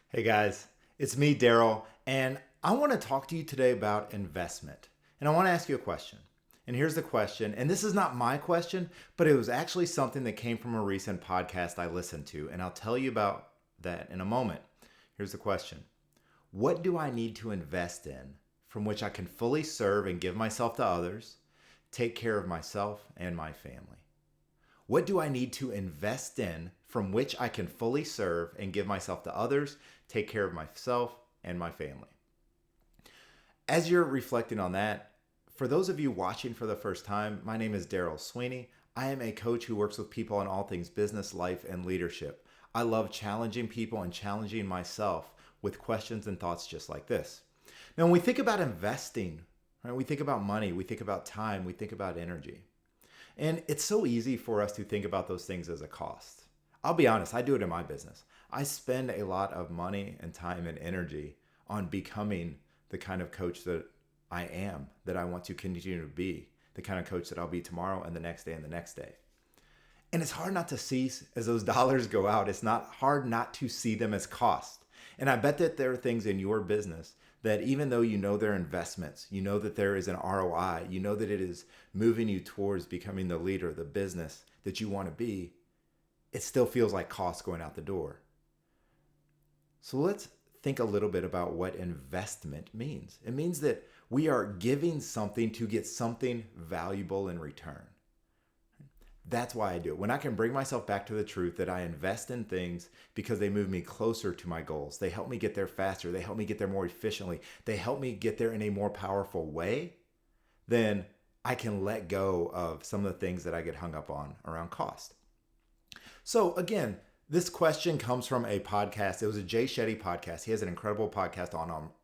Hey guys, it's me, Daryl, and I want to talk to you today about investment. And I want to ask you a question. And here's the question, and this is not my question, but it was actually something that came from a recent podcast I listened to, and I'll tell you about that in a moment. Here's the question. What do I need to invest in from which I can fully serve and give myself to others, take care of myself and my family? What do I need to invest in from which I can fully serve and give myself to others, take care of myself and my family? As you're reflecting on that, for those of you watching for the first time, my name is Daryl Sweeney. I am a coach who works with people on all things business, life, and leadership. I love challenging people and challenging myself with questions and thoughts just like this. Now, when we think about investing, right, we think about money, we think about time, we think about energy. And it's so easy for us to think about those things as a cost. I'll be honest, I do it in my business. I spend a lot of money and time and energy on becoming the kind of coach that I am, that I want to continue to be, the kind of coach that I'll be tomorrow and the next day and the next day. And it's hard not to see as those dollars go out, it's not hard not to see them as cost. And I bet that there are things in your business that even though you know they're investments, you know that there is an ROI, you know that it is moving you towards becoming the leader, the business that you want to be, it still feels like cost going out the door. So let's think a little bit about what investment means. It means that we are giving something to get something valuable in return. That's why I do it. When I can bring myself back to the truth that I invest in things because they move me closer to my goals. They help me get there faster. They help me get there more efficiently. They help me get there in a more powerful way. Then I can let go of some of the things that I get hung up on around cost. So again, this question comes from a podcast. It was a Jay Shetty podcast. He has an incredible podcast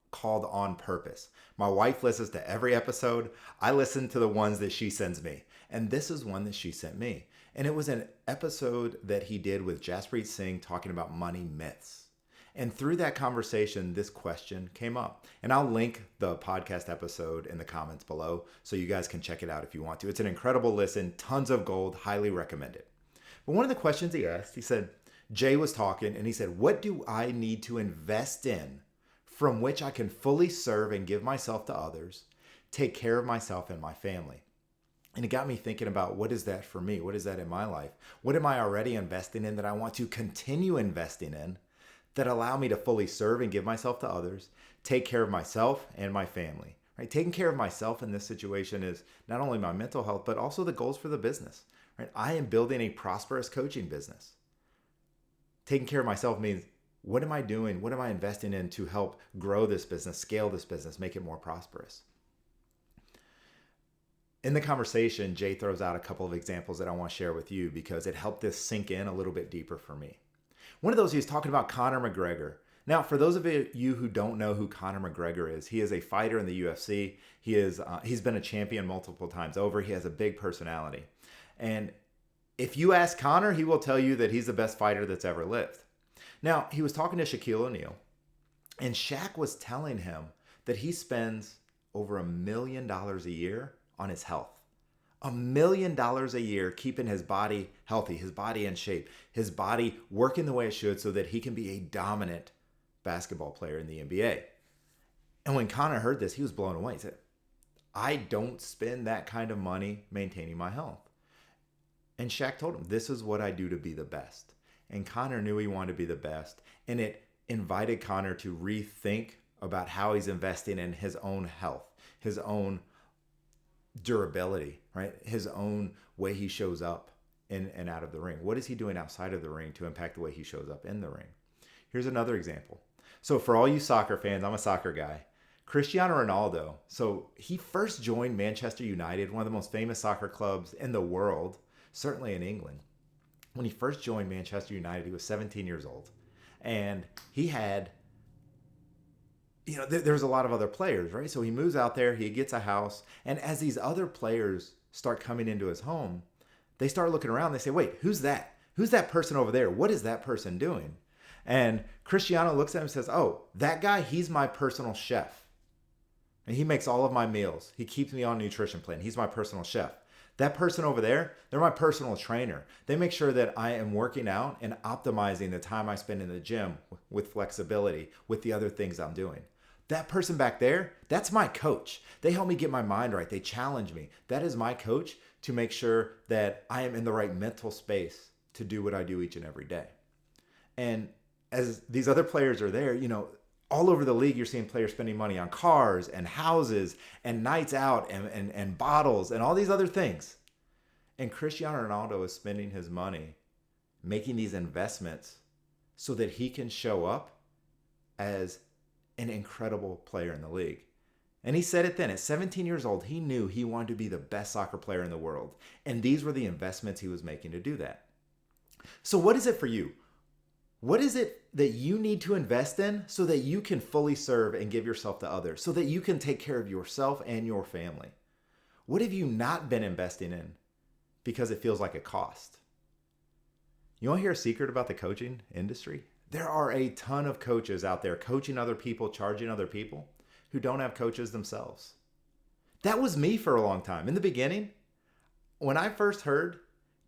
called On Purpose. My wife listens to every episode. I listen to the ones that she sends me. And this is one that she sent me. And it was an episode that he did with Jaspreet Singh talking about money myths. And through that conversation, this question came up. And I'll link the podcast episode in the comments below so you guys can check it out if you want to. It's an incredible listen, tons of gold, highly recommend it. But one of the questions he asked, he said, Jay was talking and he said, what do I need to invest in from which I can fully serve and give myself to others, take care of myself and my family? And it got me thinking about what is that for me? What is that in my life? What am I already investing in that I want to continue investing in that allow me to fully serve and give myself to others, take care of myself and my family? Right? Taking care of myself in this situation is not only my mental health, but also the goals for the business. Right? I am building a prosperous coaching business. Taking care of myself means what am I doing? What am I investing in to help grow this business, scale this business, make it more prosperous? In the conversation, Jay throws out a couple of examples that I want to share with you because it helped this sink in a little bit deeper for me. One of those, he was talking about Conor McGregor. Now, for those of you who don't know who Conor McGregor is, he is a fighter in the UFC. He's been a champion multiple times over. He has a big personality. And if you ask Conor, he will tell you that he's the best fighter that's ever lived. Now, he was talking to Shaquille O'Neal, and Shaq was telling him that he spends over $1 million a year on his health. $1 million a year keeping his body healthy, his body in shape, his body working the way it should so that he can be a dominant basketball player in the NBA. And when Conor heard this, he was blown away. He said, I don't spend that kind of money maintaining my health. And Shaq told him, this is what I do to be the best. And Conor knew he wanted to be the best. And it invited Conor to rethink about how he's investing in his own health, his own durability, right? His own way he shows up in and out of the ring. What is he doing outside of the ring to impact the way he shows up in the ring? Here's another example. So for all you soccer fans, I'm a soccer guy. Cristiano Ronaldo. So he first joined Manchester United, one of the most famous soccer clubs in the world, certainly in England. When he first joined Manchester United, he was 17 years old. And he had there's a lot of other players, right? So he moves out there, he gets a house, and as these other players start coming into his home, they start looking around, they say, wait, who's that? Who's that person over there? What is that person doing? And Cristiano looks at him and says, oh, that guy, he's my personal chef. And he makes all of my meals. He keeps me on a nutrition plan. He's my personal chef. That person over there, they're my personal trainer. They make sure that I am working out and optimizing the time I spend in the gym with flexibility, with the other things I'm doing. That person back there, that's my coach. They help me get my mind right. They challenge me. That is my coach to make sure that I am in the right mental space to do what I do each and every day. And as these other players are there, all over the league, you're seeing players spending money on cars and houses and nights out and bottles and all these other things. And Cristiano Ronaldo is spending his money making these investments so that he can show up as an incredible player in the league. And he said it then. At 17 years old, he knew he wanted to be the best soccer player in the world. And these were the investments he was making to do that. So what is it for you? What is it that you need to invest in so that you can fully serve and give yourself to others, so that you can take care of yourself and your family? What have you not been investing in because it feels like a cost? You want to hear a secret about the coaching industry? There are a ton of coaches out there coaching other people, charging other people who don't have coaches themselves. That was me for a long time. In the beginning, when I first heard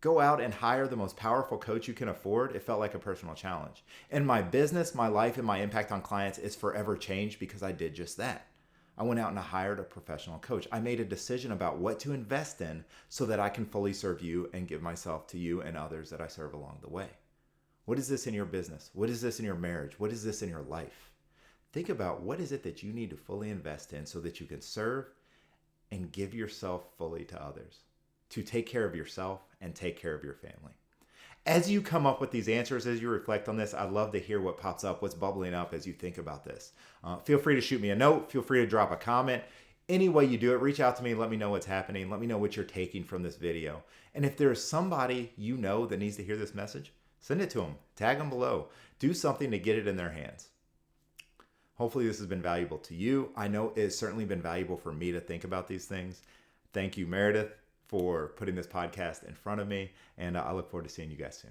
go out and hire the most powerful coach you can afford, it felt like a personal challenge. And my business, my life, and my impact on clients is forever changed because I did just that. I went out and I hired a professional coach. I made a decision about what to invest in so that I can fully serve you and give myself to you and others that I serve along the way. What is this in your business? What is this in your marriage? What is this in your life? Think about what is it that you need to fully invest in so that you can serve and give yourself fully to others, to take care of yourself and take care of your family. As you come up with these answers, as you reflect on this, I'd love to hear what pops up, what's bubbling up as you think about this. Feel free to shoot me a note. Feel free to drop a comment. Any way you do it, reach out to me. Let me know what's happening. Let me know what you're taking from this video. And if there's somebody you know that needs to hear this message, send it to them. Tag them below. Do something to get it in their hands. Hopefully this has been valuable to you. I know it's certainly been valuable for me to think about these things. Thank you, Meredith, for putting this podcast in front of me, and I look forward to seeing you guys soon.